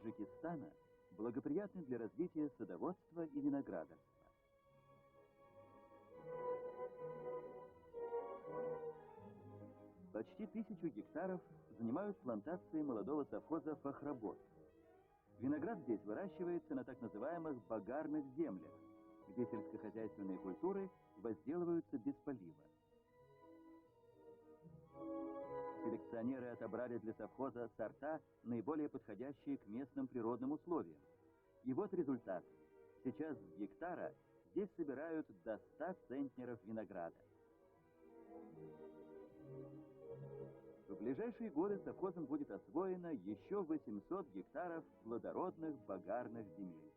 Таджикистана благоприятны для развития садоводства и виноградарства. Почти 1000 гектаров занимают плантации молодого совхоза «Фахработ». Виноград здесь выращивается на так называемых багарных землях, где сельскохозяйственные культуры возделываются без полива. Селекционеры отобрали для совхоза сорта, наиболее подходящие к местным природным условиям. И вот результат. Сейчас с гектара здесь собирают до 100 центнеров винограда. В ближайшие годы совхозом будет освоено еще 800 гектаров плодородных багарных земель.